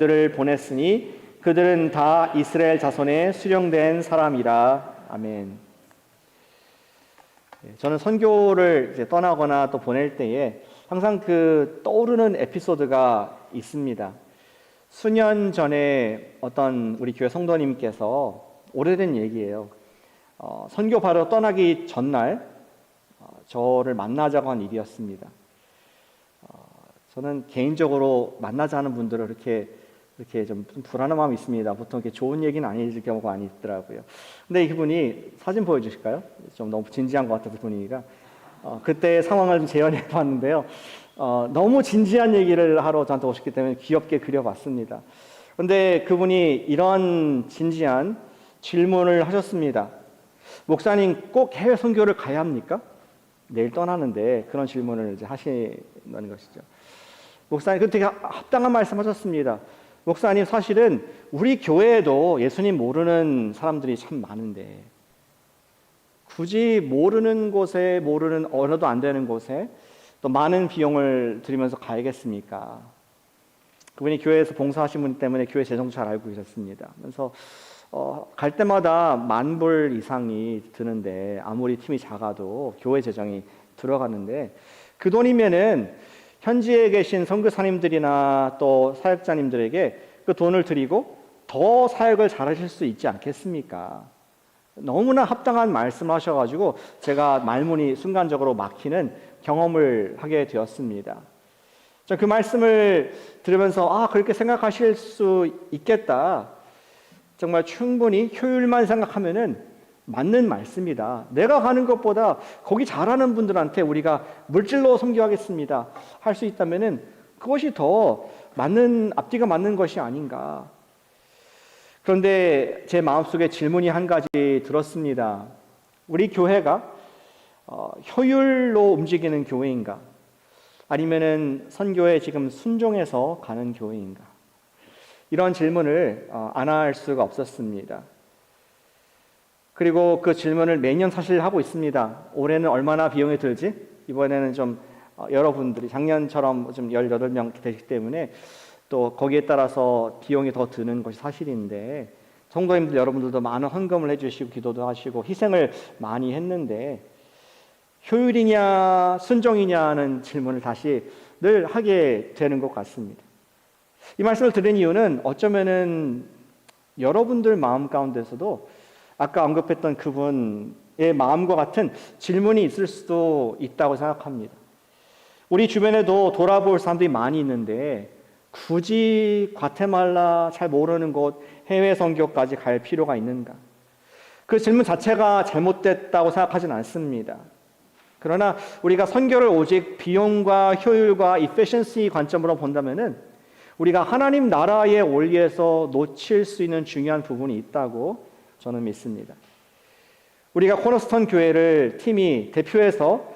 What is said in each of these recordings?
들을 보냈으니 그들은 다 이스라엘 자손에 수령된 사람이라. 아멘. 저는 선교를 이제 떠나거나 또 보낼 때에 항상 떠오르는 에피소드가 있습니다. 수년 전에 어떤 우리 교회 성도님께서, 오래된 얘기예요. 선교 바로 떠나기 전날 저를 만나자고 한 일이었습니다. 저는 개인적으로 만나자는 분들을 이렇게 좀 불안한 마음이 있습니다. 보통 이렇게 좋은 얘기는 아닐 경우가 많이 있더라고요. 근데 이분이 사진 보여주실까요? 좀 너무 진지한 것 같아서 분위기가. 그때 상황을 좀 재현해 봤는데요. 너무 진지한 얘기를 하러 저한테 오셨기 때문에 귀엽게 그려봤습니다. 근데 그분이 이런 진지한 질문을 하셨습니다. 목사님, 꼭 해외 선교를 가야 합니까? 내일 떠나는데 그런 질문을 이제 하시는 것이죠. 목사님, 그 되게 합당한 말씀하셨습니다. 목사님, 사실은 우리 교회에도 예수님 모르는 사람들이 참 많은데 굳이 모르는 곳에, 모르는 언어도 안 되는 곳에 또 많은 비용을 들이면서 가야겠습니까? 그분이 교회에서 봉사하신 분 때문에 교회 재정도 잘 알고 계셨습니다. 그래서 갈 때마다 10,000불 이상이 드는데, 아무리 팀이 작아도 교회 재정이 들어가는데, 그 돈이면은 현지에 계신 선교사님들이나 또 사역자님들에게 그 돈을 드리고 더 사역을 잘하실 수 있지 않겠습니까? 너무나 합당한 말씀을 하셔가지고 제가 말문이 순간적으로 막히는 경험을 하게 되었습니다. 그 말씀을 들으면서 그렇게 생각하실 수 있겠다. 정말 충분히 효율만 생각하면은 맞는 말씀이다. 내가 가는 것보다 거기 잘하는 분들한테 우리가 물질로 섬겨하겠습니다 할 수 있다면은 그것이 더 맞는, 앞뒤가 맞는 것이 아닌가. 그런데 제 마음속에 질문이 한 가지 들었습니다. 우리 교회가 효율로 움직이는 교회인가? 아니면은 선교에 지금 순종해서 가는 교회인가? 이런 질문을 안 할 수가 없었습니다. 그리고 그 질문을 매년 사실 하고 있습니다. 올해는 얼마나 비용이 들지? 이번에는 좀 여러분들이 작년처럼 좀 18명 되시기 때문에 또 거기에 따라서 비용이 더 드는 것이 사실인데, 성도님들 여러분들도 많은 헌금을 해주시고 기도도 하시고 희생을 많이 했는데 효율이냐 순종이냐는 질문을 다시 늘 하게 되는 것 같습니다. 이 말씀을 드린 이유는 어쩌면은 여러분들 마음 가운데서도 아까 언급했던 그분의 마음과 같은 질문이 있을 수도 있다고 생각합니다. 우리 주변에도 돌아볼 사람들이 많이 있는데 굳이 과테말라, 잘 모르는 곳, 해외 선교까지 갈 필요가 있는가? 그 질문 자체가 잘못됐다고 생각하진 않습니다. 그러나 우리가 선교를 오직 비용과 효율과 efficiency 관점으로 본다면은 우리가 하나님 나라의 원리에서 놓칠 수 있는 중요한 부분이 있다고 저는 믿습니다. 우리가 코너스톤 교회를 팀이 대표해서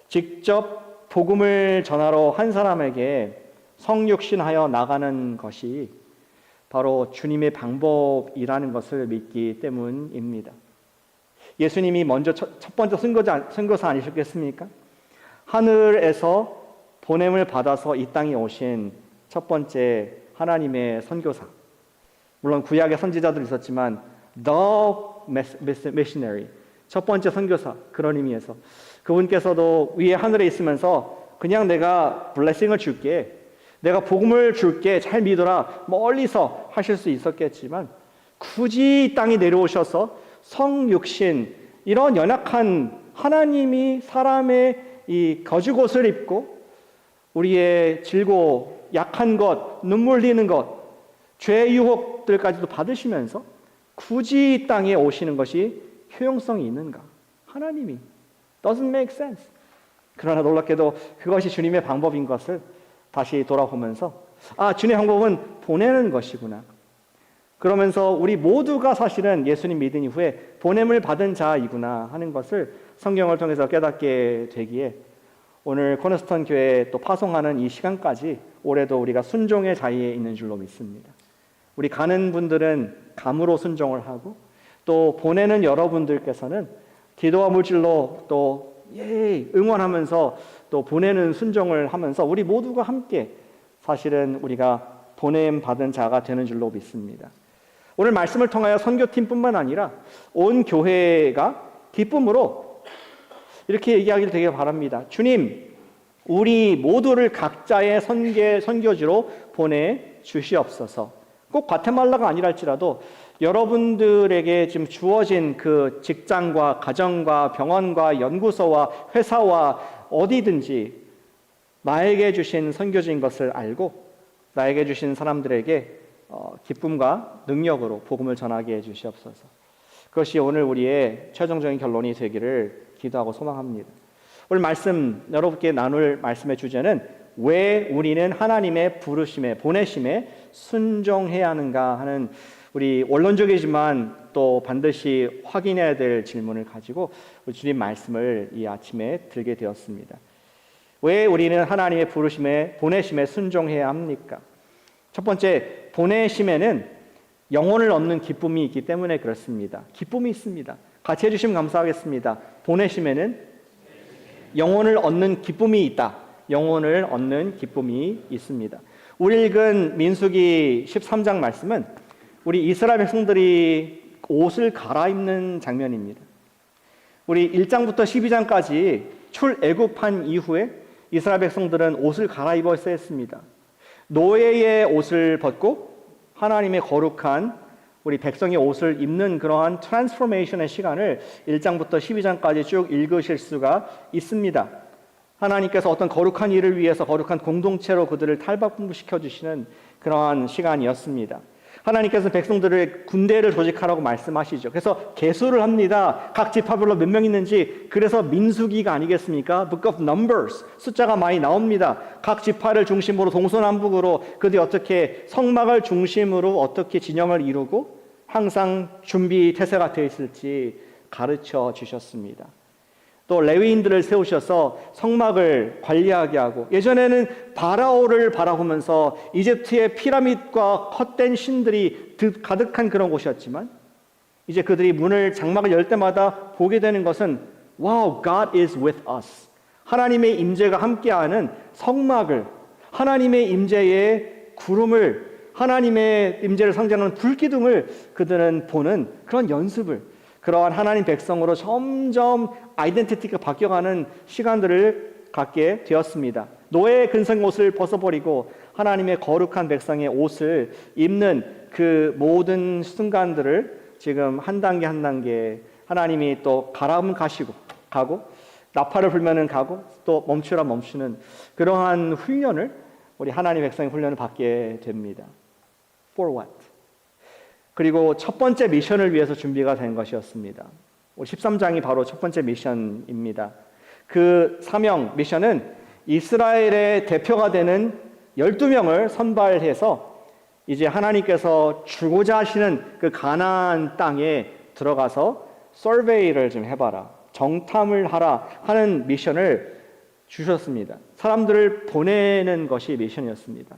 직접 복음을 전하러 한 사람에게 성육신하여 나가는 것이 바로 주님의 방법이라는 것을 믿기 때문입니다. 예수님이 먼저 첫 번째 선교사 아니셨겠습니까? 하늘에서 보냄을 받아서 이 땅에 오신 첫 번째 하나님의 선교사. 물론 구약의 선지자들이 있었지만 The Missionary, 첫 번째 선교사, 그런 의미에서 그분께서도 위에 하늘에 있으면서 그냥 내가 블레싱을 줄게, 내가 복음을 줄게, 잘 믿어라, 멀리서 하실 수 있었겠지만 굳이 이 땅에 내려오셔서 성육신, 이런 연약한 하나님이 사람의 이 거죽옷을 입고 우리의 질고 약한 것, 눈물 흘리는 것, 죄의 유혹들까지도 받으시면서 굳이 이 땅에 오시는 것이 효용성이 있는가? 하나님이 doesn't make sense. 그러나 놀랍게도 그것이 주님의 방법인 것을 다시 돌아보면서 주님의 방법은 보내는 것이구나. 그러면서 우리 모두가 사실은 예수님 믿은 이후에 보냄을 받은 자이구나 하는 것을 성경을 통해서 깨닫게 되기에 오늘 코너스톤 교회에 또 파송하는 이 시간까지 올해도 우리가 순종의 자리에 있는 줄로 믿습니다. 우리 가는 분들은 감으로 순종을 하고 또 보내는 여러분들께서는 기도와 물질로 또 응원하면서 또 보내는 순종을 하면서 우리 모두가 함께 사실은 우리가 보냄 받은 자가 되는 줄로 믿습니다. 오늘 말씀을 통하여 선교팀뿐만 아니라 온 교회가 기쁨으로 이렇게 얘기하기를 되게 바랍니다. 주님, 우리 모두를 각자의 선교지로 보내주시옵소서. 꼭 과테말라가 아니랄지라도 여러분들에게 지금 주어진 그 직장과 가정과 병원과 연구소와 회사와 어디든지 나에게 주신 선교지인 것을 알고 나에게 주신 사람들에게 기쁨과 능력으로 복음을 전하게 해주시옵소서. 그것이 오늘 우리의 최종적인 결론이 되기를 기도하고 소망합니다. 오늘 말씀 여러분께 나눌 말씀의 주제는 왜 우리는 하나님의 부르심에 보내심에 순종해야 하는가 하는 우리 원론적이지만 또 반드시 확인해야 될 질문을 가지고 주님 말씀을 이 아침에 들게 되었습니다. 왜 우리는 하나님의 부르심에 보내심에 순종해야 합니까? 첫 번째, 보내심에는 영혼을 얻는 기쁨이 있기 때문에 그렇습니다. 기쁨이 있습니다. 같이 해주시면 감사하겠습니다. 보내심에는 영혼을 얻는 기쁨이 있다. 영혼을 얻는 기쁨이 있습니다. 우리 읽은 민수기 13장 말씀은 우리 이스라엘 백성들이 옷을 갈아입는 장면입니다. 우리 1장부터 12장까지 출애굽한 이후에 이스라엘 백성들은 옷을 갈아입어야 했습니다. 노예의 옷을 벗고 하나님의 거룩한 우리 백성의 옷을 입는 그러한 트랜스포메이션의 시간을 1장부터 12장까지 쭉 읽으실 수가 있습니다. 하나님께서 어떤 거룩한 일을 위해서 거룩한 공동체로 그들을 탈바꿈시켜 주시는 그러한 시간이었습니다. 하나님께서 백성들을 군대를 조직하라고 말씀하시죠. 그래서 계수를 합니다. 각 지파별로 몇 명 있는지. 그래서 민수기가 아니겠습니까? Book of Numbers. 숫자가 많이 나옵니다. 각 지파를 중심으로 동서남북으로 그들이 어떻게 성막을 중심으로 어떻게 진영을 이루고 항상 준비 태세가 되어 있을지 가르쳐 주셨습니다. 또 레위인들을 세우셔서 성막을 관리하게 하고, 예전에는 바라오를 바라보면서 이집트의 피라밋과 헛된 신들이 가득한 그런 곳이었지만 이제 그들이 문을 장막을 열 때마다 보게 되는 것은 Wow, God is with us. 하나님의 임재가 함께하는 성막을, 하나님의 임재의 구름을, 하나님의 임재를 상징하는 불기둥을 그들은 보는 그런 연습을, 그러한 하나님 백성으로 점점 아이덴티티가 바뀌어가는 시간들을 갖게 되었습니다. 노예의 근성 옷을 벗어버리고 하나님의 거룩한 백성의 옷을 입는 그 모든 순간들을 지금 한 단계 한 단계 하나님이 또 가라면 가고 나팔을 불면은 가고 또 멈추라 멈추는 그러한 훈련을 우리 하나님 백성의 훈련을 받게 됩니다. For what? 그리고 첫 번째 미션을 위해서 준비가 된 것이었습니다. 13장이 바로 첫 번째 미션입니다. 그 사명, 미션은 이스라엘의 대표가 되는 12명을 선발해서 이제 하나님께서 주고자 하시는 그 가나안 땅에 들어가서 서베이를 좀 해봐라, 정탐을 하라 하는 미션을 주셨습니다. 사람들을 보내는 것이 미션이었습니다.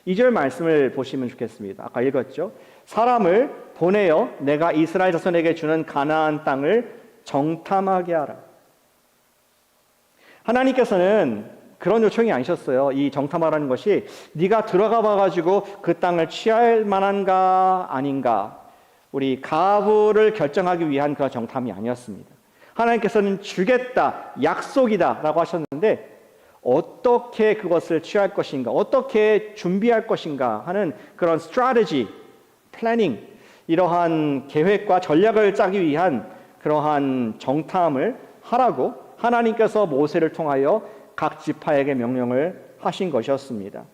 2절 말씀을 보시면 좋겠습니다. 아까 읽었죠? 사람을 보내어 내가 이스라엘 자손에게 주는 가나안 땅을 정탐하게 하라. 하나님께서는 그런 요청이 아니셨어요. 이 정탐하라는 것이 네가 들어가 봐가지고 그 땅을 취할 만한가 아닌가, 우리 가부를 결정하기 위한 그런 정탐이 아니었습니다. 하나님께서는 주겠다, 약속이다 라고 하셨는데 어떻게 그것을 취할 것인가, 어떻게 준비할 것인가 하는 그런 strategy, 플래닝, 이러한 계획과 전략을 짜기 위한 그러한 정탐을 하라고 하나님께서 모세를 통하여 각 지파에게 명령을 하신 것이었습니다.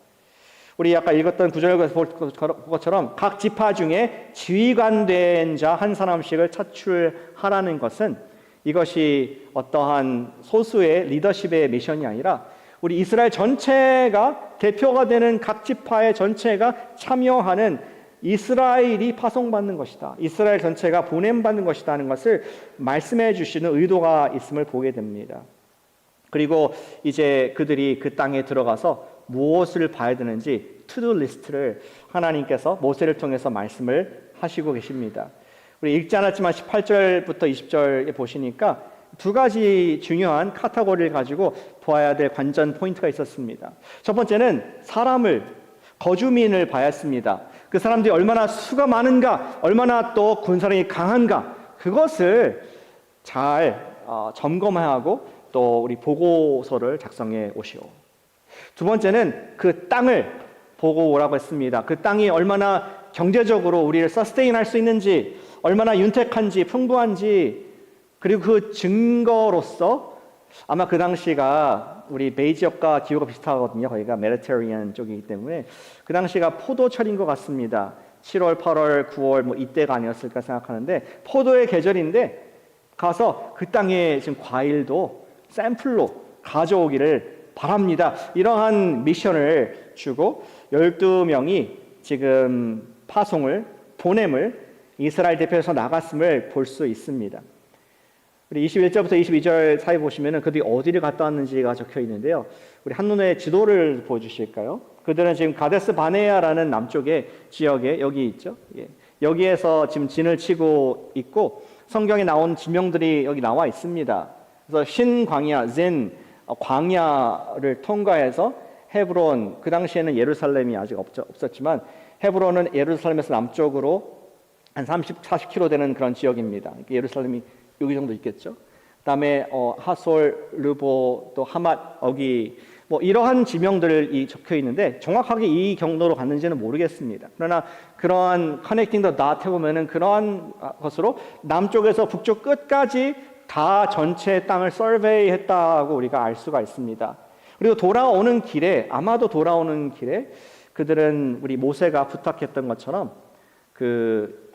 우리 아까 읽었던 구절에서 볼 것처럼 각 지파 중에 지휘관된 자 한 사람씩을 차출하라는 것은 이것이 어떠한 소수의 리더십의 미션이 아니라 우리 이스라엘 전체가 대표가 되는 각 지파의 전체가 참여하는 이스라엘이 파송받는 것이다, 이스라엘 전체가 보냄받는 것이다 하는 것을 말씀해 주시는 의도가 있음을 보게 됩니다. 그리고 이제 그들이 그 땅에 들어가서 무엇을 봐야 되는지 투두 리스트를 하나님께서 모세를 통해서 말씀을 하시고 계십니다. 우리 읽지 않았지만 18절부터 20절에 보시니까 두 가지 중요한 카테고리를 가지고 보아야 될 관전 포인트가 있었습니다. 첫 번째는 사람을, 거주민을 봐야 했습니다. 그 사람들이 얼마나 수가 많은가, 얼마나 또 군사력이 강한가, 그것을 잘 점검하고 또 우리 보고서를 작성해 오시오. 두 번째는 그 땅을 보고 오라고 했습니다. 그 땅이 얼마나 경제적으로 우리를 서스테인할 수 있는지, 얼마나 윤택한지, 풍부한지, 그리고 그 증거로서 아마 그 당시가 우리 베이 지역과 기후가 비슷하거든요. 거기가 메디테리안 쪽이기 때문에 그 당시가 포도철인 것 같습니다. 7월, 8월, 9월 뭐 이때가 아니었을까 생각하는데 포도의 계절인데 가서 그 땅에 지금 과일도 샘플로 가져오기를 바랍니다. 이러한 미션을 주고 12명이 지금 보냄을 이스라엘 대표에서 나갔음을 볼 수 있습니다. 우리 21절부터 22절 사이 보시면은 그들이 어디를 갔다 왔는지가 적혀 있는데요. 우리 한눈에 지도를 보여주실까요? 그들은 지금 가데스 바네아라는 남쪽의 지역에 여기 있죠. 예. 여기에서 지금 진을 치고 있고 성경에 나온 지명들이 여기 나와 있습니다. 그래서 신광야, 광야를 통과해서 헤브론, 그 당시에는 예루살렘이 아직 없었지만 헤브론은 예루살렘에서 남쪽으로 한 40km 되는 그런 지역입니다. 예루살렘이 여기 정도 있겠죠. 그다음에 하솔, 르보, 또 하맛, 어기 뭐 이러한 지명들이 적혀 있는데 정확하게 이 경로로 갔는지는 모르겠습니다. 그러나 그러한 커넥팅 더 닷 해보면은 그러한 것으로 남쪽에서 북쪽 끝까지 다 전체 땅을 서베이했다고 우리가 알 수가 있습니다. 그리고 아마도 돌아오는 길에 그들은 우리 모세가 부탁했던 것처럼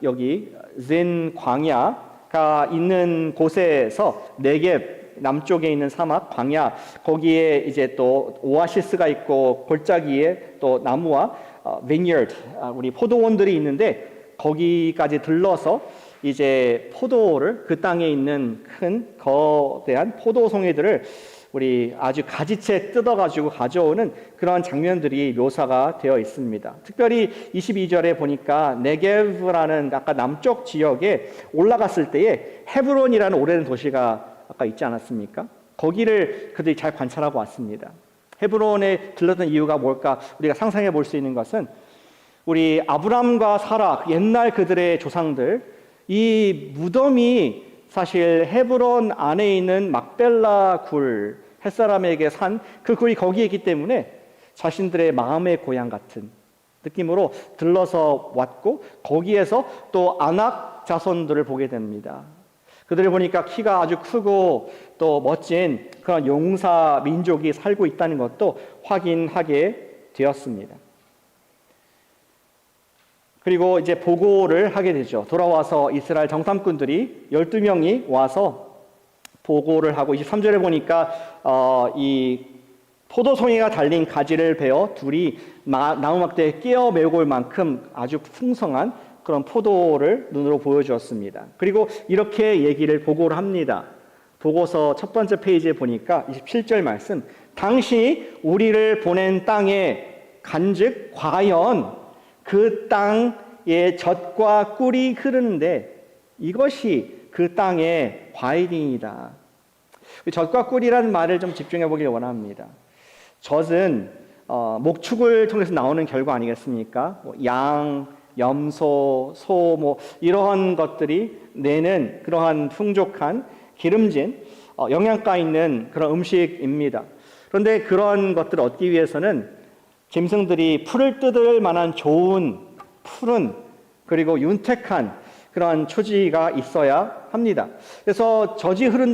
여기 진 광야가 있는 곳에서 네겝 남쪽에 있는 사막 광야, 거기에 이제 또 오아시스가 있고 골짜기에 또 나무와 vineyard, 우리 포도원들이 있는데 거기까지 들러서 이제 포도를, 그 땅에 있는 큰 거대한 포도송이들을 우리 아주 가지채 뜯어가지고 가져오는 그런 장면들이 묘사가 되어 있습니다. 특별히 22절에 보니까 네게브라는 아까 남쪽 지역에 올라갔을 때에 헤브론이라는 오래된 도시가 아까 있지 않았습니까? 거기를 그들이 잘 관찰하고 왔습니다. 헤브론에 들렀던 이유가 뭘까? 우리가 상상해 볼 수 있는 것은 우리 아브람과 사라, 옛날 그들의 조상들, 이 무덤이 사실 헤브론 안에 있는 막벨라 굴, 햇사람에게 산 그 굴이 거기에 있기 때문에 자신들의 마음의 고향 같은 느낌으로 들러서 왔고 거기에서 또 아낙 자손들을 보게 됩니다. 그들을 보니까 키가 아주 크고 또 멋진 그런 용사 민족이 살고 있다는 것도 확인하게 되었습니다. 그리고 이제 보고를 하게 되죠. 돌아와서 이스라엘 정탐꾼들이 12명이 와서 보고를 하고 23절에 보니까 이 포도송이가 달린 가지를 베어 둘이 나무막대에 끼어 메고 올 만큼 아주 풍성한 그런 포도를 눈으로 보여주었습니다. 그리고 이렇게 보고를 합니다. 보고서 첫 번째 페이지에 보니까 27절 말씀, 당신이 우리를 보낸 땅에 간즉 과연 그 땅에 젖과 꿀이 흐르는데 이것이 그 땅의 과일이니이다. 젖과 꿀이라는 말을 좀 집중해 보길 원합니다. 젖은 목축을 통해서 나오는 결과 아니겠습니까? 양, 염소, 소 이러한 것들이 내는 그러한 풍족한 기름진 영양가 있는 그런 음식입니다. 그런데 그런 것들을 얻기 위해서는 짐승들이 풀을 뜯을 만한 좋은 푸른 그리고 윤택한 그러한 초지가 있어야 합니다. 그래서 젖이 흐른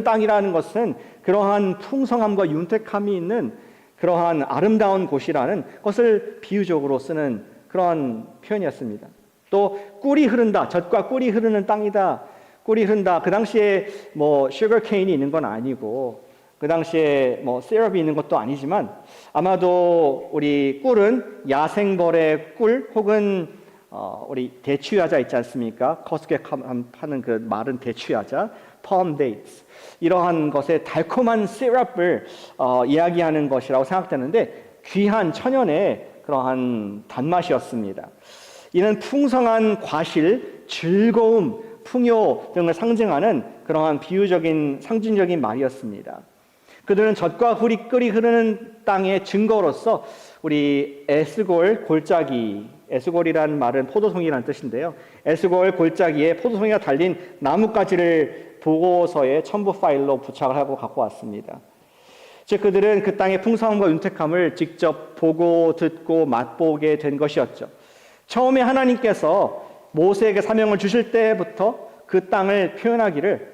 땅이라는 것은 그러한 풍성함과 윤택함이 있는 그러한 아름다운 곳이라는 것을 비유적으로 쓰는 그런 표현이었습니다. 또 꿀이 흐른다, 젖과 꿀이 흐르는 땅이다. 꿀이 흐른다. 그 당시에 슈거케인이 있는 건 아니고 그 당시에 시럽이 있는 것도 아니지만 아마도 우리 꿀은 야생벌의 꿀 혹은 우리 대추야자 있지 않습니까? 커스게 파는 그 마른 대추야자, palm dates 이러한 것의 달콤한 시럽을 이야기하는 것이라고 생각되는데 귀한 천연의 그러한 단맛이었습니다. 이는 풍성한 과실, 즐거움, 풍요 등을 상징하는 그러한 비유적인 상징적인 말이었습니다. 그들은 젖과 꿀이 흐르는 땅의 증거로서 우리 에스골 골짜기, 에스골이라는 말은 포도송이라는 뜻인데요. 에스골 골짜기에 포도송이가 달린 나뭇가지를 보고서에 첨부 파일로 부착을 하고 갖고 왔습니다. 즉 그들은 그 땅의 풍성함과 윤택함을 직접 보고 듣고 맛보게 된 것이었죠. 처음에 하나님께서 모세에게 사명을 주실 때부터 그 땅을 표현하기를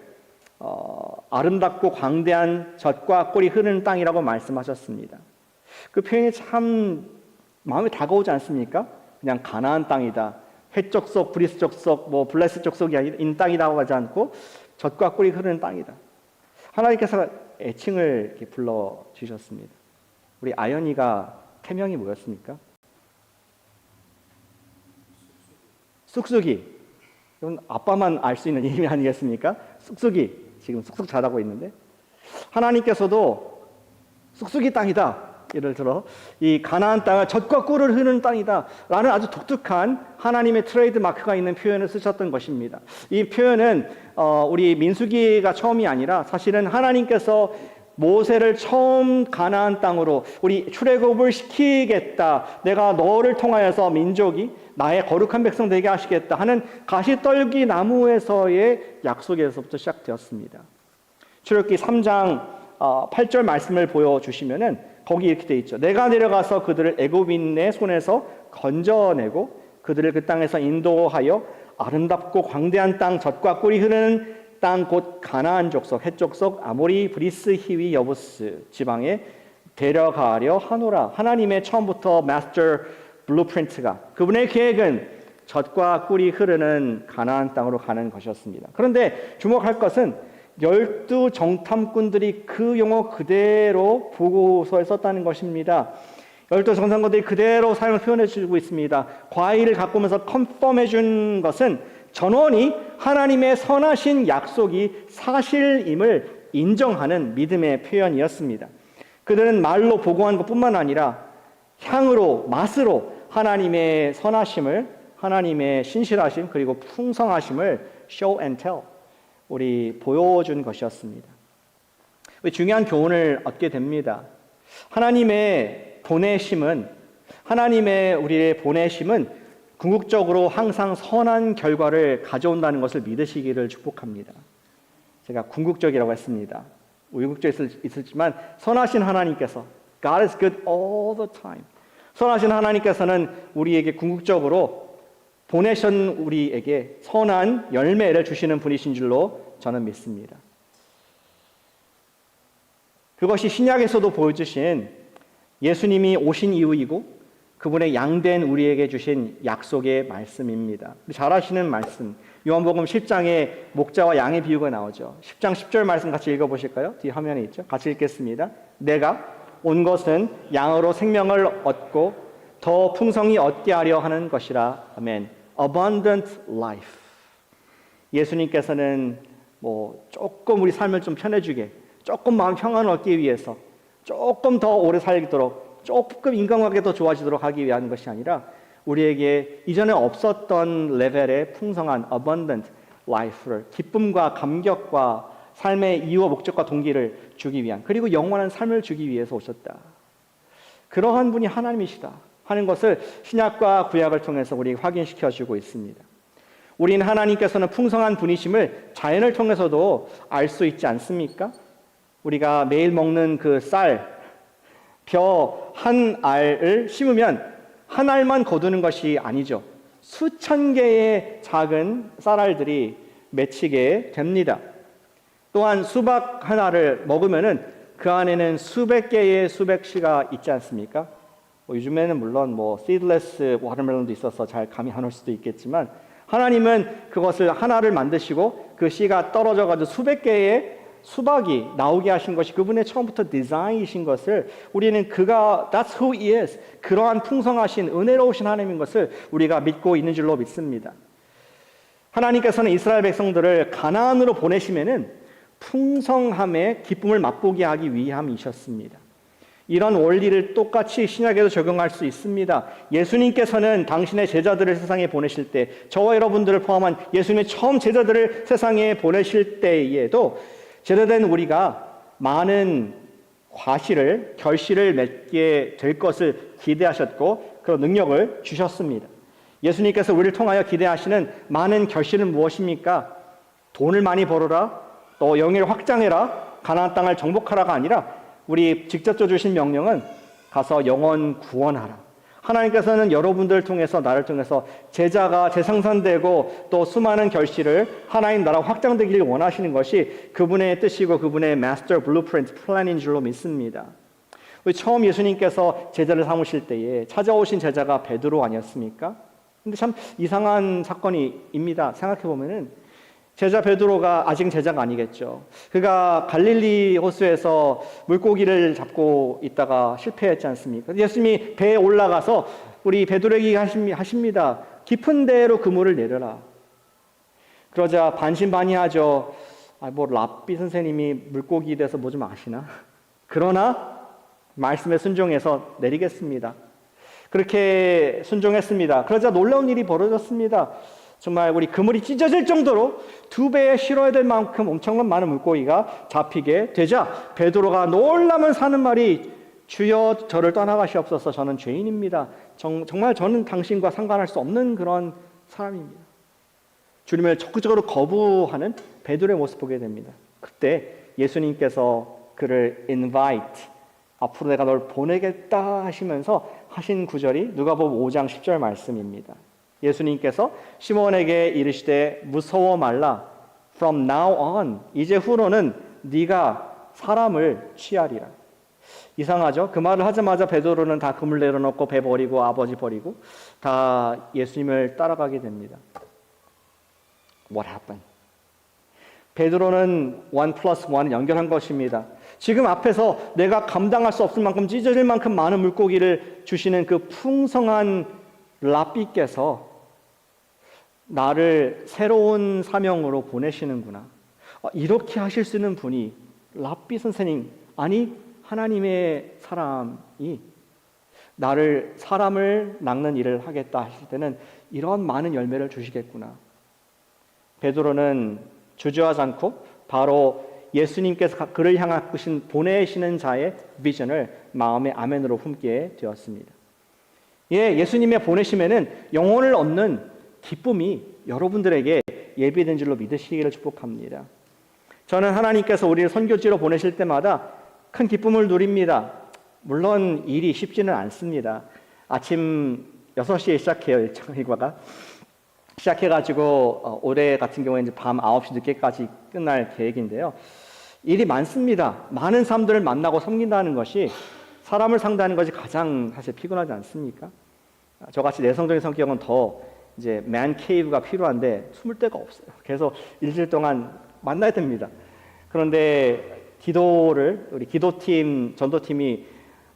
아름답고 광대한 젖과 꿀이 흐르는 땅이라고 말씀하셨습니다. 그 표현이 참 마음에 다가오지 않습니까? 그냥 가나안 땅이다, 헷 족속, 브리스 족속, 뭐 블레스 족속이 있는 땅이라고 하지 않고 젖과 꿀이 흐르는 땅이다. 하나님께서 애칭을 이렇게 불러 주셨습니다. 우리 아연이가 태명이 뭐였습니까? 쑥쑥이. 이건 아빠만 알 수 있는 이름이 아니겠습니까? 쑥쑥이. 지금 쑥쑥 자라고 있는데 하나님께서도 쑥쑥이 땅이다. 예를 들어 이 가나안 땅은 젖과 꿀을 흐르는 땅이다 라는 아주 독특한 하나님의 트레이드 마크가 있는 표현을 쓰셨던 것입니다. 이 표현은 우리 민수기가 처음이 아니라 사실은 하나님께서 모세를 처음 가나안 땅으로 우리 출애굽을 시키겠다, 내가 너를 통하여서 민족이 나의 거룩한 백성 되게 하시겠다 하는 가시떨기 나무에서의 약속에서부터 시작되었습니다. 출애굽기 3장 8절 말씀을 보여주시면은 거기 이렇게 돼 있죠. 내가 내려가서 그들을 애굽인의 손에서 건져내고 그들을 그 땅에서 인도하여 아름답고 광대한 땅, 젖과 꿀이 흐르는 땅 곧 가나안 족속, 헷 족속, 아모리, 브리스, 히위, 여부스 지방에 데려가려 하노라. 하나님의 처음부터 마스터 블루프린트가, 그분의 계획은 젖과 꿀이 흐르는 가나안 땅으로 가는 것이었습니다. 그런데 주목할 것은 12 정탐꾼들이 그 용어 그대로 보고서에 썼다는 것입니다. 12 정탐꾼들이 그대로 사용을 표현해 주고 있습니다. 과일을 갖고 오면서 컨펌해 준 것은 전원이 하나님의 선하신 약속이 사실임을 인정하는 믿음의 표현이었습니다. 그들은 말로 보고한 것뿐만 아니라 향으로, 맛으로 하나님의 선하심을, 하나님의 신실하심, 그리고 풍성하심을 show and tell, 우리 보여준 것이었습니다. 중요한 교훈을 얻게 됩니다. 하나님의 보내심은, 하나님의 우리의 보내심은 궁극적으로 항상 선한 결과를 가져온다는 것을 믿으시기를 축복합니다. 제가 궁극적이라고 했습니다. 우유국적에 있었지만 선하신 하나님께서 God is good all the time. 선하신 하나님께서는 우리에게 궁극적으로 보내신 우리에게 선한 열매를 주시는 분이신 줄로 저는 믿습니다. 그것이 신약에서도 보여주신 예수님이 오신 이유이고 그분의 양된 우리에게 주신 약속의 말씀입니다. 잘 아시는 말씀, 요한복음 10장에 목자와 양의 비유가 나오죠. 10장 10절 말씀 같이 읽어보실까요? 뒤 화면에 있죠. 같이 읽겠습니다. 내가 온 것은 양으로 생명을 얻고 더 풍성히 얻게 하려 하는 것이라. 아멘. Abundant life. 예수님께서는 조금 우리 삶을 좀 편해주게, 조금 마음 평안을 얻기 위해서, 조금 더 오래 살도록, 조금 인간관계 더 좋아지도록 하기 위한 것이 아니라 우리에게 이전에 없었던 레벨의 풍성한 abundant life를, 기쁨과 감격과 삶의 이유와 목적과 동기를 주기 위한, 그리고 영원한 삶을 주기 위해서 오셨다. 그러한 분이 하나님이시다 하는 것을 신약과 구약을 통해서 우리에게 확인시켜주고 있습니다. 우리는 하나님께서는 풍성한 분이심을 자연을 통해서도 알 수 있지 않습니까? 우리가 매일 먹는 그 쌀, 벼 한 알을 심으면 한 알만 거두는 것이 아니죠. 수천 개의 작은 쌀알들이 맺히게 됩니다. 또한 수박 하나를 먹으면은 그 안에는 수백 개의 수백씨가 있지 않습니까? 요즘에는 물론 seedless watermelon도 있어서 잘 감이 안 올 수도 있겠지만 하나님은 그것을 하나를 만드시고 그 씨가 떨어져가지고 수백 개의 수박이 나오게 하신 것이 그분의 처음부터 디자인이신 것을 우리는 그가 That's who he is, 그러한 풍성하신 은혜로우신 하나님인 것을 우리가 믿고 있는 줄로 믿습니다. 하나님께서는 이스라엘 백성들을 가나안으로 보내시면은 풍성함의 기쁨을 맛보게 하기 위함이셨습니다. 이런 원리를 똑같이 신약에도 적용할 수 있습니다. 예수님께서는 당신의 제자들을 세상에 보내실 때, 저와 여러분들을 포함한 예수님의 처음 제자들을 세상에 보내실 때에도 제자된 우리가 많은 결실을 맺게 될 것을 기대하셨고 그런 능력을 주셨습니다. 예수님께서 우리를 통하여 기대하시는 많은 결실은 무엇입니까? 돈을 많이 벌어라, 또 영예를 확장해라, 가나안 땅을 정복하라가 아니라 우리 직접적으로 주신 명령은 가서 영혼 구원하라. 하나님께서는 여러분들을 통해서 나를 통해서 제자가 재생산되고 또 수많은 결실을 하나님 나라 확장되기를 원하시는 것이 그분의 뜻이고 그분의 마스터 블루프린트 플랜인 줄로 믿습니다. 처음 예수님께서 제자를 삼으실 때에 찾아오신 제자가 베드로 아니었습니까? 근데 참 이상한 사건입니다. 생각해 보면은 제자 베드로가 아직 제자가 아니겠죠. 그가 갈릴리 호수에서 물고기를 잡고 있다가 실패했지 않습니까? 예수님이 배에 올라가서 우리 베드로에게 하십니다. 깊은 데로 그물을 내려라. 그러자 반신반의하죠. 뭐 랍비 선생님이 물고기에 대해서 뭐 좀 아시나? 그러나 말씀에 순종해서 내리겠습니다. 그렇게 순종했습니다. 그러자 놀라운 일이 벌어졌습니다. 정말 우리 그물이 찢어질 정도로 2배에 실어야 될 만큼 엄청난 많은 물고기가 잡히게 되자 베드로가 놀라면 사는 말이 주여 저를 떠나가시옵소서 저는 죄인입니다. 정말 저는 당신과 상관할 수 없는 그런 사람입니다. 주님을 적극적으로 거부하는 베드로의 모습 보게 됩니다. 그때 예수님께서 그를 invite 앞으로 내가 널 보내겠다 하시면서 하신 구절이 누가복음 5장 10절 말씀입니다. 예수님께서 시몬에게 이르시되 무서워 말라. From now on, 이제 후로는 네가 사람을 취하리라. 이상하죠? 그 말을 하자마자 베드로는 다 그물 내려놓고 배 버리고 아버지 버리고 다 예수님을 따라가게 됩니다. What happened? 베드로는 1+1을 연결한 것입니다. 지금 앞에서 내가 감당할 수 없을 만큼 찢어질 만큼 많은 물고기를 주시는 그 풍성한 랍비께서 나를 새로운 사명으로 보내시는구나. 이렇게 하실 수 있는 분이 랍비 선생님, 아니 하나님의 사람이 나를 사람을 낚는 일을 하겠다 하실 때는 이런 많은 열매를 주시겠구나. 베드로는 주저하지 않고 바로 예수님께서 그를 향하신 보내시는 자의 비전을 마음의 아멘으로 품게 되었습니다. 예수님의 보내심에는 영혼을 얻는 기쁨이 여러분들에게 예비된 줄로 믿으시기를 축복합니다. 저는 하나님께서 우리를 선교지로 보내실 때마다 큰 기쁨을 누립니다. 물론 일이 쉽지는 않습니다. 아침 6시에 시작해요. 일과가. 시작해가지고 올해 같은 경우에 이제 밤 9시 늦게까지 끝날 계획인데요. 일이 많습니다. 많은 사람들을 만나고 섬긴다는 것이 사람을 상대하는 것이 가장 사실 피곤하지 않습니까? 저같이 내성적인 성격은 더 이제 맨케이브가 필요한데 숨을 데가 없어요. 그래서 일주일 동안 만나야 됩니다. 그런데 우리 기도팀, 전도팀이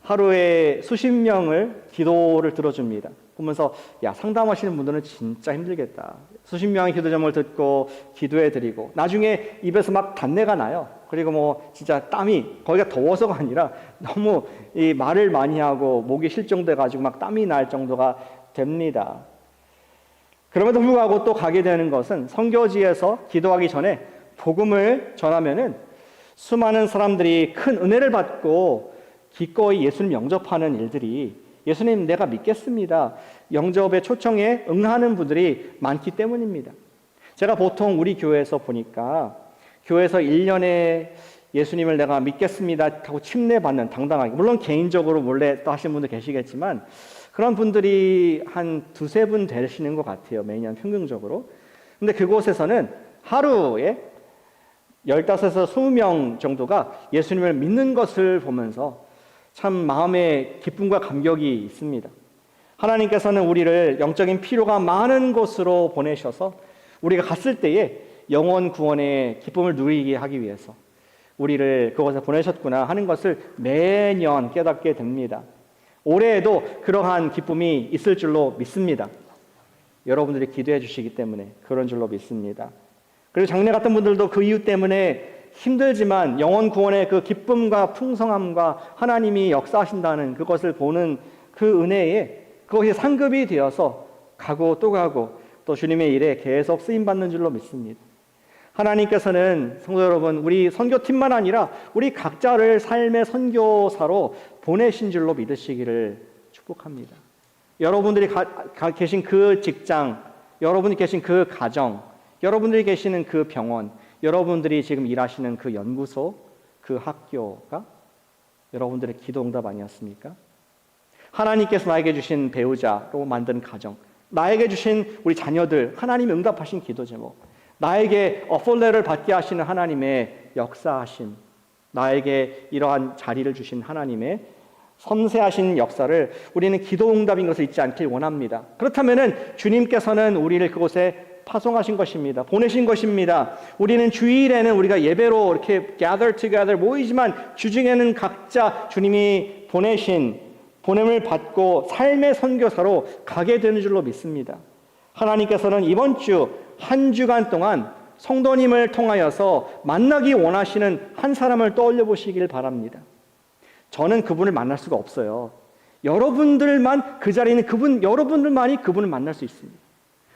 하루에 수십 명을 기도를 들어줍니다. 보면서 상담하시는 분들은 진짜 힘들겠다. 수십 명의 기도 제목을 듣고 기도해드리고 나중에 입에서 막 단내가 나요. 그리고 진짜 땀이 거기가 더워서가 아니라 너무 이 말을 많이 하고 목이 실종돼가지고 막 땀이 날 정도가 됩니다. 그럼에도 불구하고 또 가게 되는 것은 선교지에서 기도하기 전에 복음을 전하면은 수많은 사람들이 큰 은혜를 받고 기꺼이 예수님 영접하는 일들이 예수님 내가 믿겠습니다. 영접의 초청에 응하는 분들이 많기 때문입니다. 제가 보통 우리 교회에서 보니까 교회에서 1년에 예수님을 내가 믿겠습니다 하고 침례받는 당당하게 물론 개인적으로 몰래 또 하시는 분도 계시겠지만 그런 분들이 한 2-3분 되시는 것 같아요. 매년 평균적으로. 근데 그곳에서는 하루에 15에서 20명 정도가 예수님을 믿는 것을 보면서 참 마음에 기쁨과 감격이 있습니다. 하나님께서는 우리를 영적인 필요가 많은 곳으로 보내셔서 우리가 갔을 때에 영혼 구원의 기쁨을 누리게 하기 위해서 우리를 그곳에 보내셨구나 하는 것을 매년 깨닫게 됩니다. 올해에도 그러한 기쁨이 있을 줄로 믿습니다. 여러분들이 기도해 주시기 때문에 그런 줄로 믿습니다. 그리고 장래 같은 분들도 그 이유 때문에 힘들지만 영혼 구원의 그 기쁨과 풍성함과 하나님이 역사하신다는 그것을 보는 그 은혜에 그것이 상급이 되어서 가고 또 주님의 일에 계속 쓰임받는 줄로 믿습니다. 하나님께서는 성도 여러분, 우리 선교팀만 아니라 우리 각자를 삶의 선교사로 보내신 줄로 믿으시기를 축복합니다. 여러분들이 계신 그 직장, 여러분이 계신 그 가정, 여러분들이 계시는 그 병원, 여러분들이 지금 일하시는 그 연구소, 그 학교가 여러분들의 기도 응답 아니었습니까? 하나님께서 나에게 주신 배우자로 만든 가정, 나에게 주신 우리 자녀들, 하나님이 응답하신 기도 제목, 나에게 어폴레를 받게 하시는 하나님의 역사하신, 나에게 이러한 자리를 주신 하나님의 섬세하신 역사를 우리는 기도 응답인 것을 잊지 않길 원합니다. 그렇다면 주님께서는 우리를 그곳에 파송하신 것입니다. 보내신 것입니다. 우리는 주일에는 우리가 예배로 이렇게 gather together 모이지만 주중에는 각자 주님이 보냄을 받고 삶의 선교사로 가게 되는 줄로 믿습니다. 하나님께서는 이번 주 한 주간 동안 성도님을 통하여서 만나기 원하시는 한 사람을 떠올려 보시길 바랍니다. 저는 그분을 만날 수가 없어요. 여러분들만 그 자리에 있는 여러분들만이 그분을 만날 수 있습니다.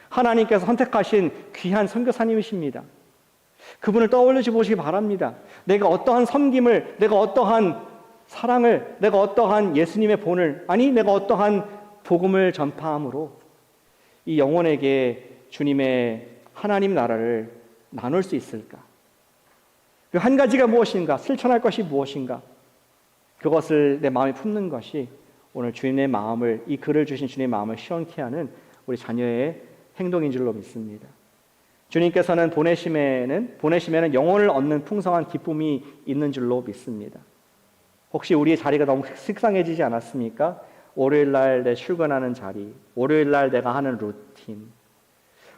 하나님께서 선택하신 귀한 선교사님이십니다. 그분을 떠올려 보시기 바랍니다. 내가 어떠한 섬김을, 내가 어떠한 사랑을, 내가 어떠한 예수님의 본을, 내가 어떠한 복음을 전파함으로 이 영혼에게 주님의 하나님 나라를 나눌 수 있을까? 그 한 가지가 무엇인가? 실천할 것이 무엇인가? 그것을 내 마음에 품는 것이 오늘 주님의 마음을, 이 글을 주신 주님의 마음을 시원케 하는 우리 자녀의 행동인 줄로 믿습니다. 주님께서는 보내심에는 영혼을 얻는 풍성한 기쁨이 있는 줄로 믿습니다. 혹시 우리의 자리가 너무 식상해지지 않았습니까? 월요일날 내 출근하는 자리, 월요일날 내가 하는 루틴,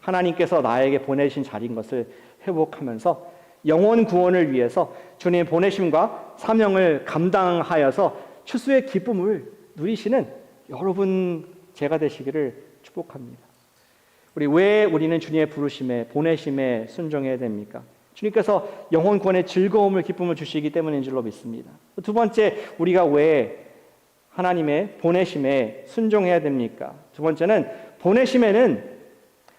하나님께서 나에게 보내신 자리인 것을 회복하면서 영혼 구원을 위해서 주님의 보내심과 사명을 감당하여서 추수의 기쁨을 누리시는 여러분 제가 되시기를 축복합니다. 왜 우리는 주님의 부르심에, 보내심에 순종해야 됩니까? 주님께서 영혼 구원의 즐거움을, 기쁨을 주시기 때문인 줄로 믿습니다. 두 번째, 우리가 왜 하나님의 보내심에 순종해야 됩니까? 두 번째는 보내심에는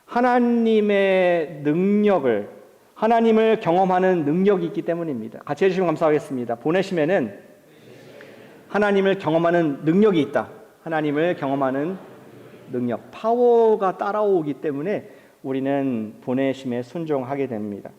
하나님의 능력을, 하나님을 경험하는 능력이 있기 때문입니다. 같이 해주시면 감사하겠습니다. 보내심에는 하나님을 경험하는 능력이 있다. 하나님을 경험하는 능력, 파워가 따라오기 때문에 우리는 보내심에 순종하게 됩니다.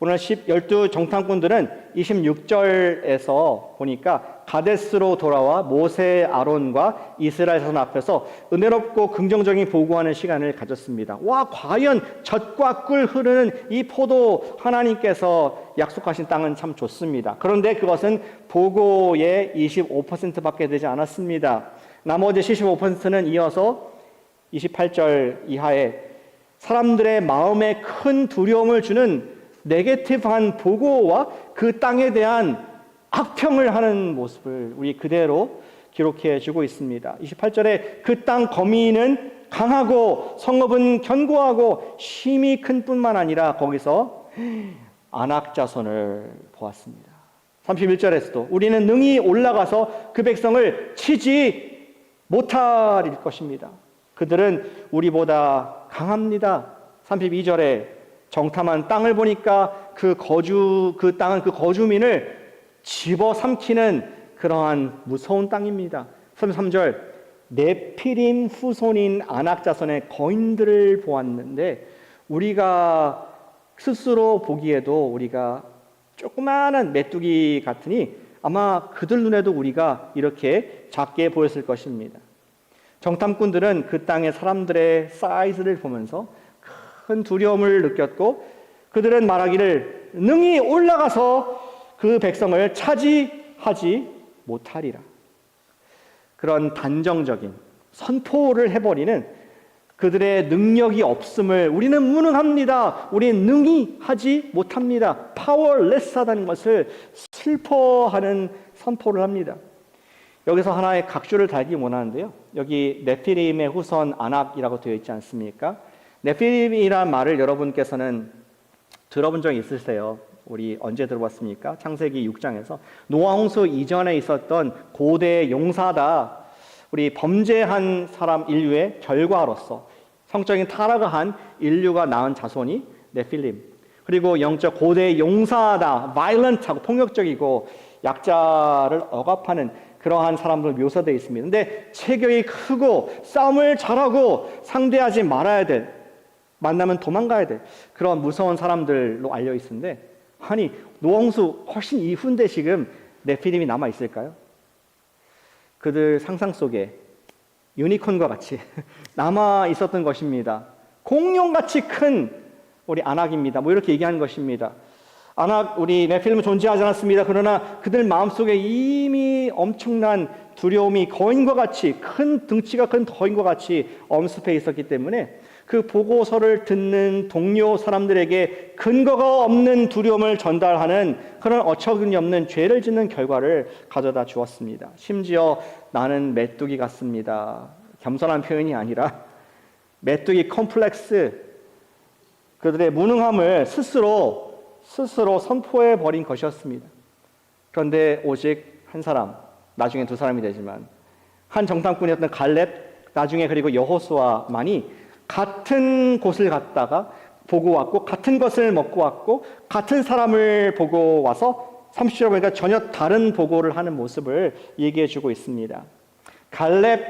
오늘 12 정탐꾼들은 26절에서 보니까 가데스로 돌아와 모세, 아론과 이스라엘 자손 앞에서 은혜롭고 긍정적인 보고하는 시간을 가졌습니다. 과연 젖과 꿀 흐르는 이 포도, 하나님께서 약속하신 땅은 참 좋습니다. 그런데 그것은 보고의 25%밖에 되지 않았습니다. 나머지 75%는 이어서 28절 이하에 사람들의 마음에 큰 두려움을 주는 네게티브한 보고와 그 땅에 대한 악평을 하는 모습을 우리 그대로 기록해 주고 있습니다. 28절에 그 땅 거민은 강하고 성읍은 견고하고 힘이 큰 뿐만 아니라 거기서 아낙 자손을 보았습니다. 31절에서도 우리는 능히 올라가서 그 백성을 치지 못할 것입니다. 그들은 우리보다 강합니다. 32절에 정탐한 땅을 보니까 그 땅은 그 거주민을 집어삼키는 그러한 무서운 땅입니다. 33절, 네피림 후손인 아낙 자손의 거인들을 보았는데 우리가 스스로 보기에도 우리가 조그마한 메뚜기 같으니 아마 그들 눈에도 우리가 이렇게 작게 보였을 것입니다. 정탐꾼들은 그 땅의 사람들의 사이즈를 보면서 큰 두려움을 느꼈고 그들은 말하기를 능히 올라가서 그 백성을 차지하지 못하리라. 그런 단정적인 선포를 해버리는 그들의 능력이 없음을, 우리는 무능합니다, 우리는 능히 하지 못합니다, 파워레스하다는 것을 슬퍼하는 선포를 합니다. 여기서 하나의 각주를 달기 원하는데요, 여기 네피림의 후손 아낙이라고 되어 있지 않습니까? 네피림이란 말을 여러분께서는 들어본 적 있으세요? 우리 언제 들어봤습니까? 창세기 6장에서 노아 홍수 이전에 있었던 고대 용사다. 우리 범죄한 사람 인류의 결과로서 성적인 타락을 한 인류가 낳은 자손이 네필림. 그리고 영적 고대 용사다, violent하고 폭력적이고 약자를 억압하는 그러한 사람으로 묘사되어 있습니다. 근데 체격이 크고 싸움을 잘하고 상대하지 말아야 될, 만나면 도망가야 될 그런 무서운 사람들로 알려 있는데, 아니 노홍수 훨씬 이후인데 지금 네피림이 남아 있을까요? 그들 상상 속에 유니콘과 같이 남아 있었던 것입니다. 공룡같이 큰 우리 아낙입니다. 뭐 이렇게 얘기하는 것입니다. 아낙, 우리 네필림은 존재하지 않았습니다. 그러나 그들 마음속에 이미 엄청난 두려움이 거인과 같이, 큰 등치가 큰 거인과 같이 엄습해 있었기 때문에 그 보고서를 듣는 동료 사람들에게 근거가 없는 두려움을 전달하는 그런 어처구니 없는 죄를 짓는 결과를 가져다 주었습니다. 심지어 나는 메뚜기 같습니다. 겸손한 표현이 아니라 메뚜기 컴플렉스, 그들의 무능함을 스스로 선포해 버린 것이었습니다. 그런데 오직 한 사람, 나중에 두 사람이 되지만 한 정탐꾼이었던 갈렙, 나중에 그리고 여호수아만이 같은 곳을 갔다가 보고 왔고, 같은 것을 먹고 왔고, 같은 사람을 보고 와서 30절에 보니까 전혀 다른 보고를 하는 모습을 얘기해 주고 있습니다. 갈렙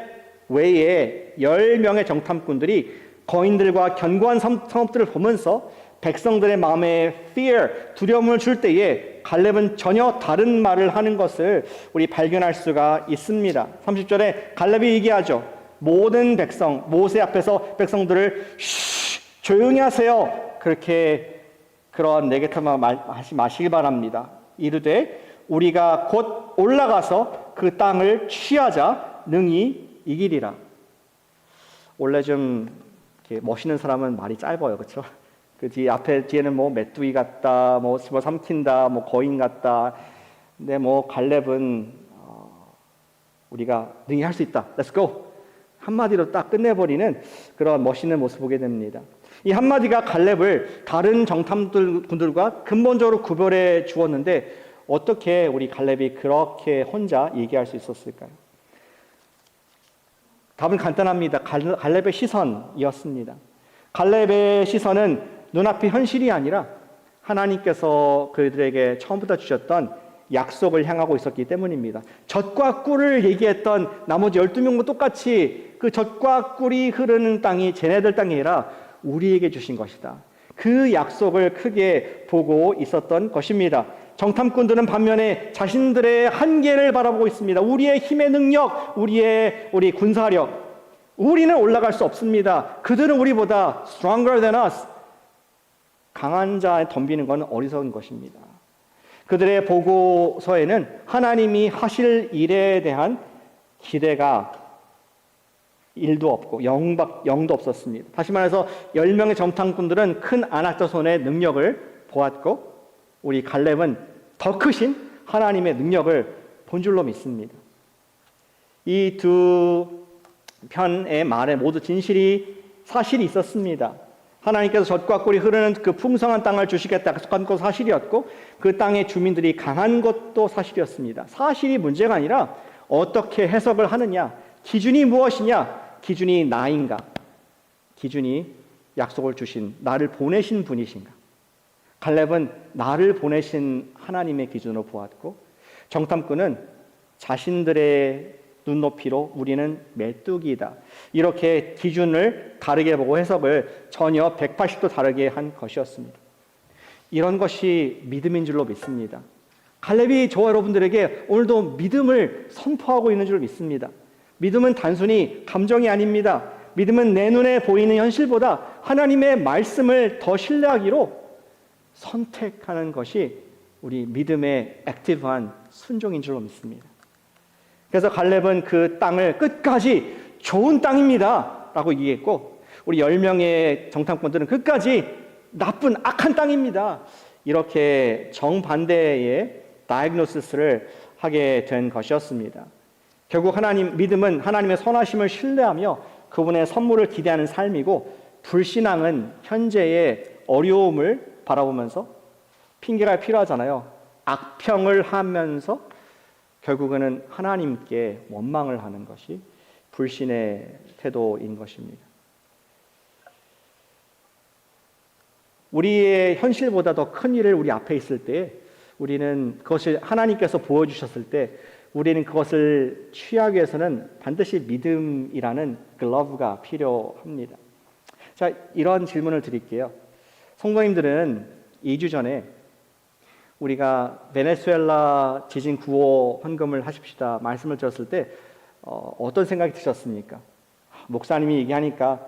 외에 10명의 정탐꾼들이 거인들과 견고한 성읍들을 보면서 백성들의 마음에 fear, 두려움을 줄 때에 갈렙은 전혀 다른 말을 하는 것을 우리 발견할 수가 있습니다. 30절에 갈렙이 얘기하죠. 모든 백성, 모세 앞에서 백성들을 조용히 하세요. 그렇게 그런 네게타만 하지 마시기 바랍니다. 이르되 우리가 곧 올라가서 그 땅을 취하자 능히 이기리라. 원래 좀 이렇게 멋있는 사람은 말이 짧아요, 그렇죠? 그 뒤에는 뭐 메뚜기 같다, 뭐 집어 삼킨다, 뭐 거인 같다. 근데 뭐 갈렙은 우리가 능히 할 수 있다. Let's go. 한마디로 딱 끝내버리는 그런 멋있는 모습을 보게 됩니다. 이 한마디가 갈렙을 다른 정탐꾼들과 근본적으로 구별해 주었는데, 어떻게 우리 갈렙이 그렇게 혼자 얘기할 수 있었을까요? 답은 간단합니다. 갈렙의 시선이었습니다. 갈렙의 시선은 눈앞의 현실이 아니라 하나님께서 그들에게 처음부터 주셨던 약속을 향하고 있었기 때문입니다. 젖과 꿀을 얘기했던 나머지 12명과 똑같이 그 젖과 꿀이 흐르는 땅이 쟤네들 땅이 아니라 우리에게 주신 것이다. 그 약속을 크게 보고 있었던 것입니다. 정탐꾼들은 반면에 자신들의 한계를 바라보고 있습니다. 우리의 힘의 능력, 우리 군사력, 우리는 올라갈 수 없습니다. 그들은 우리보다 stronger than us. 강한 자에 덤비는 것은 어리석은 것입니다. 그들의 보고서에는 하나님이 하실 일에 대한 기대가 1도 없고 0도 없었습니다. 다시 말해서 10명의 정탐꾼들은 큰 아낙자손의 능력을 보았고, 우리 갈렙은 더 크신 하나님의 능력을 본 줄로 믿습니다. 이 두 편의 말에 모두 사실이 있었습니다. 하나님께서 젖과 꿀이 흐르는 그 풍성한 땅을 주시겠다 약속한 것도 사실이었고, 그 땅의 주민들이 강한 것도 사실이었습니다. 사실이 문제가 아니라 어떻게 해석을 하느냐, 기준이 무엇이냐, 기준이 나인가, 기준이 약속을 주신 나를 보내신 분이신가. 갈렙은 나를 보내신 하나님의 기준으로 보았고, 정탐꾼은 자신들의 눈높이로 우리는 메뚜기다, 이렇게 기준을 다르게 보고 해석을 전혀 180도 다르게 한 것이었습니다. 이런 것이 믿음인 줄로 믿습니다. 갈렙이 저와 여러분들에게 오늘도 믿음을 선포하고 있는 줄 믿습니다. 믿음은 단순히 감정이 아닙니다. 믿음은 내 눈에 보이는 현실보다 하나님의 말씀을 더 신뢰하기로 선택하는 것이 우리 믿음의 액티브한 순종인 줄로 믿습니다. 그래서 갈렙은 그 땅을 끝까지 좋은 땅입니다 라고 얘기했고, 우리 10명의 정탐꾼들은 끝까지 나쁜 악한 땅입니다, 이렇게 정반대의 다이그노시스를 하게 된 것이었습니다. 결국 믿음은 하나님의 선하심을 신뢰하며 그분의 선물을 기대하는 삶이고, 불신앙은 현재의 어려움을 바라보면서 핑계가 필요하잖아요. 악평을 하면서 결국에는 하나님께 원망을 하는 것이 불신의 태도인 것입니다. 우리의 현실보다 더 큰 일을 우리 앞에 있을 때 우리는 그것이 하나님께서 보여주셨을 때 우리는 그것을 취하기 위해서는 반드시 믿음이라는 글러브가 필요합니다. 자, 이런 질문을 드릴게요. 성도님들은 2주 전에 우리가 베네수엘라 지진 구호 헌금을 하십시다 말씀을 드렸을 때 어떤 생각이 드셨습니까? 목사님이 얘기하니까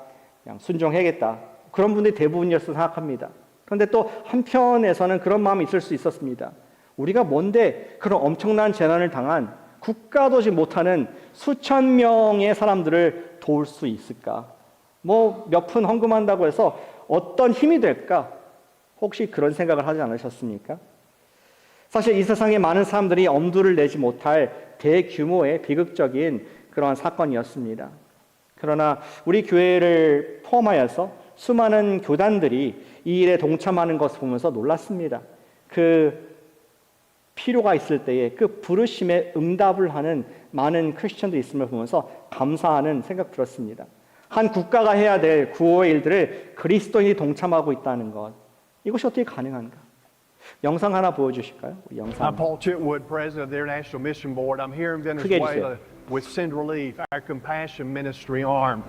그냥 순종해야겠다. 그런 분들이 대부분이었어 생각합니다. 그런데 또 한편에서는 그런 마음이 있을 수 있었습니다. 우리가 뭔데 그런 엄청난 재난을 당한 국가도 지 못하는 수천 명의 사람들을 도울 수 있을까? 뭐 몇 푼 헌금한다고 해서 어떤 힘이 될까? 혹시 그런 생각을 하지 않으셨습니까? 사실 이 세상에 많은 사람들이 엄두를 내지 못할 대규모의 비극적인 그러한 사건이었습니다. 그러나 우리 교회를 포함하여서 수많은 교단들이 이 일에 동참하는 것을 보면서 놀랐습니다. 그 필요가 있을 때에 그 부르심에 응답을 하는 많은 크리스천들이 있음을 보면서 감사하는 생각 들었습니다. 한 국가가 해야 될 구호의 일들을 그리스도인이 동참하고 있다는 것. 이것이 어떻게 가능한가? 영상 하나 보여주실까요? 우리 영상. I'm Paul Chitwood, president of the International Mission Board. I'm here in 크게 Venezuela 해주세요. with Send Relief, our compassion ministry arm.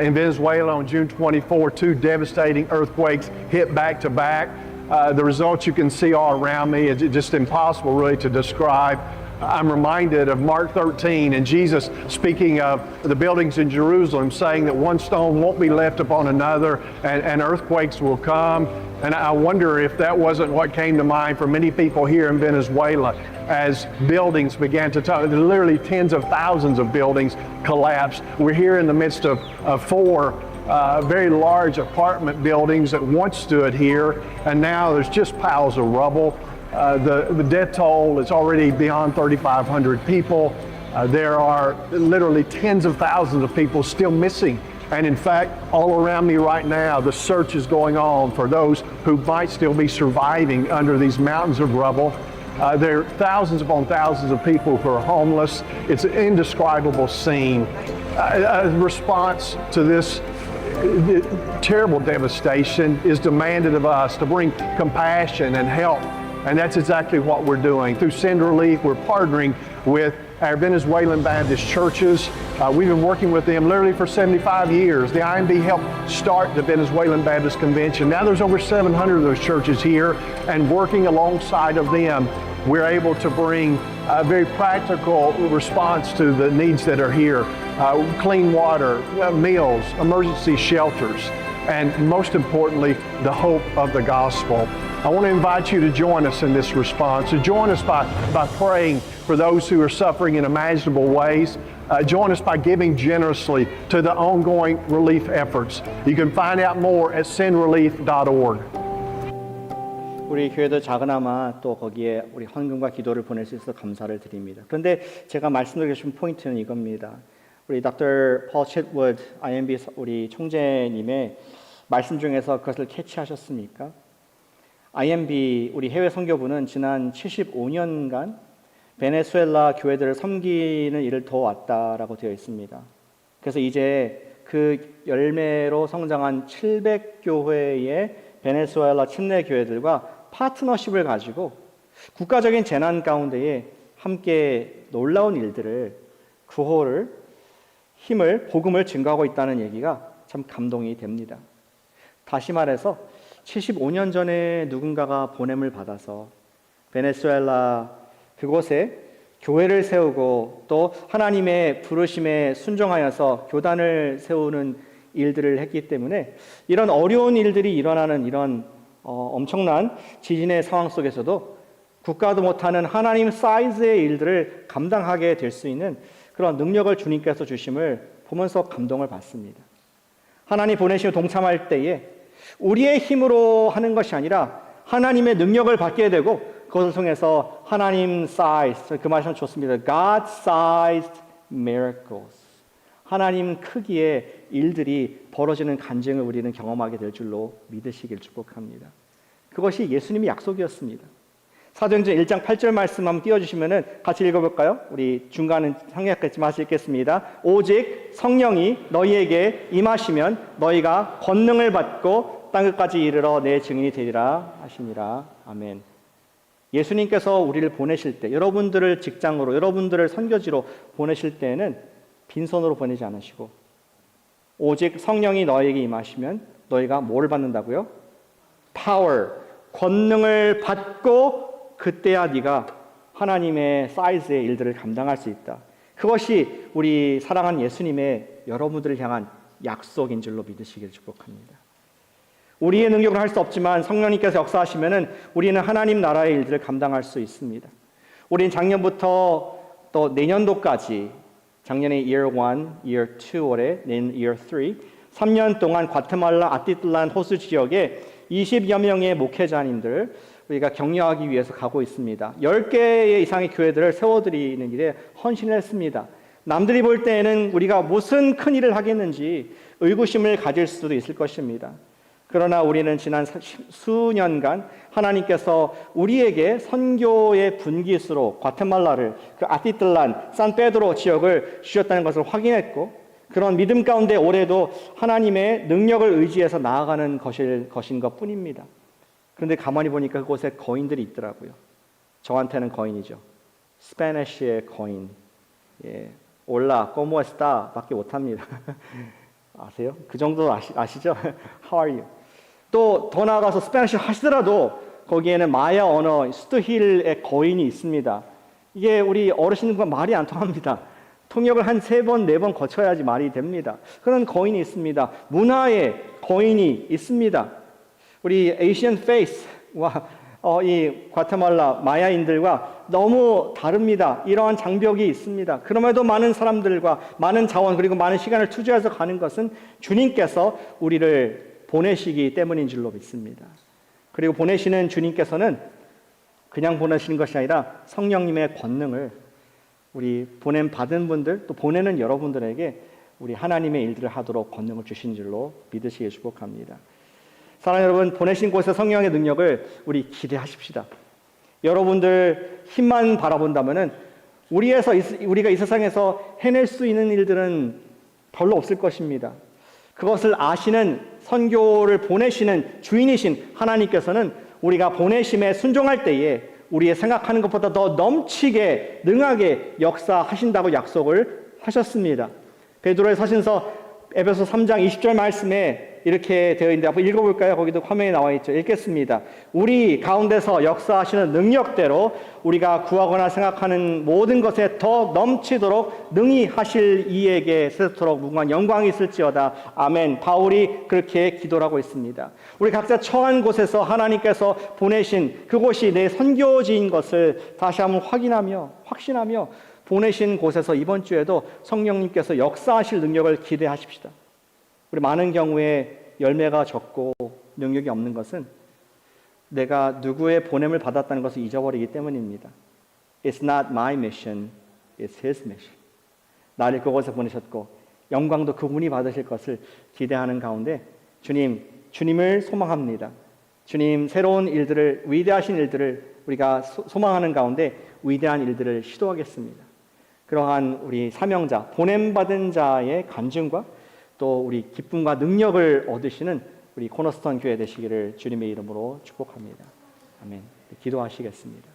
In Venezuela on June 24, two devastating earthquakes hit back to back. The results you can see all around me, it's just impossible really to describe. I'm reminded of Mark 13 and Jesus speaking of the buildings in Jerusalem, saying that one stone won't be left upon another and earthquakes will come. And I wonder if that wasn't what came to mind for many people here in Venezuela as buildings began to literally tens of thousands of buildings collapsed. We're here in the midst of four very large apartment buildings that once stood here, and now there's just piles of rubble. The death toll is already beyond 3,500 people. There are literally tens of thousands of people still missing. And in fact, all around me right now, the search is going on for those who might still be surviving under these mountains of rubble. There are thousands upon thousands of people who are homeless. It's an indescribable scene. A response to this terrible devastation is demanded of us to bring compassion and help. And that's exactly what we're doing. Through Send Relief, we're partnering with our Venezuelan Baptist churches. We've been working with them literally for 75 years. The IMB helped start the Venezuelan Baptist Convention. Now there's over 700 of those churches here, and working alongside of them, we're able to bring a very practical response to the needs that are here. Clean water, meals, emergency shelters, and most importantly, the hope of the gospel. I want to invite you to join us in this response. So join us by praying for those who are suffering in imaginable ways. Join us by giving generously to the ongoing relief efforts. You can find out more at sendrelief.org. 우리 교회도 작은아마 또 거기에 우리 헌금과 기도를 보낼 수 있어서 감사를 드립니다. 그런데 제가 말씀드리고 싶은 포인트는 이겁니다. 우리 Dr. Paul Chitwood, IMB 우리 총재님의 말씀 중에서 그것을 캐치하셨습니까? IMB 우리 해외 선교부는 지난 75년간 베네수엘라 교회들을 섬기는 일을 도왔다라고 되어 있습니다. 그래서 이제 그 열매로 성장한 700교회의 베네수엘라 침례 교회들과 파트너십을 가지고 국가적인 재난 가운데에 함께 놀라운 일들을 구호를 힘을 복음을 증거하고 있다는 얘기가 참 감동이 됩니다. 다시 말해서 75년 전에 누군가가 보냄을 받아서 베네수엘라 그곳에 교회를 세우고 또 하나님의 부르심에 순종하여서 교단을 세우는 일들을 했기 때문에 이런 어려운 일들이 일어나는 이런 엄청난 지진의 상황 속에서도 국가도 못하는 하나님 사이즈의 일들을 감당하게 될 수 있는 그런 능력을 주님께서 주심을 보면서 감동을 받습니다. 하나님 보내시며 동참할 때에 우리의 힘으로 하는 것이 아니라 하나님의 능력을 받게 되고 그것을 통해서 하나님 사이즈, 그 말씀 좋습니다. God-sized miracles. 하나님 크기의 일들이 벌어지는 간증을 우리는 경험하게 될 줄로 믿으시길 축복합니다. 그것이 예수님의 약속이었습니다. 사도행전 1장 8절 말씀 한번 띄워주시면은 같이 읽어볼까요? 우리 중간은 상약했지만 같이 읽겠습니다. 오직 성령이 너희에게 임하시면 너희가 권능을 받고 땅끝까지 이르러 내 증인이 되리라 하시니라. 아멘. 예수님께서 우리를 보내실 때, 여러분들을 직장으로, 여러분들을 선교지로 보내실 때에는 빈손으로 보내지 않으시고 오직 성령이 너희에게 임하시면 너희가 뭘 받는다고요? Power, 권능을 받고 그때야 네가 하나님의 사이즈의 일들을 감당할 수 있다. 그것이 우리 사랑하는 예수님의 여러분들을 향한 약속인 줄로 믿으시기를 축복합니다. 우리의 능력으로 할 수 없지만 성령님께서 역사하시면은 우리는 하나님 나라의 일들을 감당할 수 있습니다. 우리는 작년부터 또 내년도까지 작년에 Year 1, Year 2 올해, 내년 Year 3, 3년 동안 과테말라 아티틀란 호수 지역에 20여 명의 목회자님들 우리가 격려하기 위해서 가고 있습니다. 10개 이상의 교회들을 세워드리는 일에 헌신을 했습니다. 남들이 볼 때에는 우리가 무슨 큰 일을 하겠는지 의구심을 가질 수도 있을 것입니다. 그러나 우리는 지난 수년간 하나님께서 우리에게 선교의 분기수로 과테말라를 그 아티틀란, 산페드로 지역을 주셨다는 것을 확인했고 그런 믿음 가운데 올해도 하나님의 능력을 의지해서 나아가는 것인 것뿐입니다. 그런데 가만히 보니까 그곳에 거인들이 있더라고요. 저한테는 거인이죠. 스페니쉬의 거인. 예, 올라, como está 밖에 못합니다. 아세요? 그 정도 아시죠? How are you? 또 더 나아가서 스페니쉬 하시더라도 거기에는 마야 언어 스투힐의 거인이 있습니다. 이게 우리 어르신들과 말이 안 통합니다. 통역을 한 3번, 4번 거쳐야지 말이 됩니다. 그런 거인이 있습니다. 문화의 거인이 있습니다. 우리 에이시안 페이스와 이 과테말라 마야인들과 너무 다릅니다. 이러한 장벽이 있습니다. 그럼에도 많은 사람들과 많은 자원 그리고 많은 시간을 투자해서 가는 것은 주님께서 우리를 보내시기 때문인 줄로 믿습니다. 그리고 보내시는 주님께서는 그냥 보내시는 것이 아니라 성령님의 권능을 우리 보냄 받은 분들 또 보내는 여러분들에게 우리 하나님의 일들을 하도록 권능을 주신 줄로 믿으시길 축복합니다. 사랑하는 여러분, 보내신 곳에 성령의 능력을 우리 기대하십시다. 여러분들 힘만 바라본다면은 우리가 이 세상에서 해낼 수 있는 일들은 별로 없을 것입니다. 그것을 아시는 선교를 보내시는 주인이신 하나님께서는 우리가 보내심에 순종할 때에 우리의 생각하는 것보다 더 넘치게 능하게 역사하신다고 약속을 하셨습니다. 베드로의 서신서 에베소 3장 20절 말씀에 이렇게 되어 있는데 한번 읽어볼까요? 거기도 화면에 나와 있죠. 읽겠습니다. 우리 가운데서 역사하시는 능력대로 우리가 구하거나 생각하는 모든 것에 더 넘치도록 능히 하실 이에게 세토록 무궁한 영광이 있을지어다. 아멘. 바울이 그렇게 기도를 하고 있습니다. 우리 각자 처한 곳에서 하나님께서 보내신 그곳이 내 선교지인 것을 다시 한번 확신하며 보내신 곳에서 이번 주에도 성령님께서 역사하실 능력을 기대하십시다. 우리 많은 경우에 열매가 적고 능력이 없는 것은 내가 누구의 보냄을 받았다는 것을 잊어버리기 때문입니다. It's not my mission, it's His mission. 나를 그곳에 보내셨고 영광도 그분이 받으실 것을 기대하는 가운데 주님을 소망합니다. 주님 새로운 일들을 위대하신 일들을 우리가 소망하는 가운데 위대한 일들을 시도하겠습니다. 그러한 우리 사명자, 보냄받은 자의 간증과 또 우리 기쁨과 능력을 얻으시는 우리 코너스톤 교회 되시기를 주님의 이름으로 축복합니다. 아멘. 기도하시겠습니다.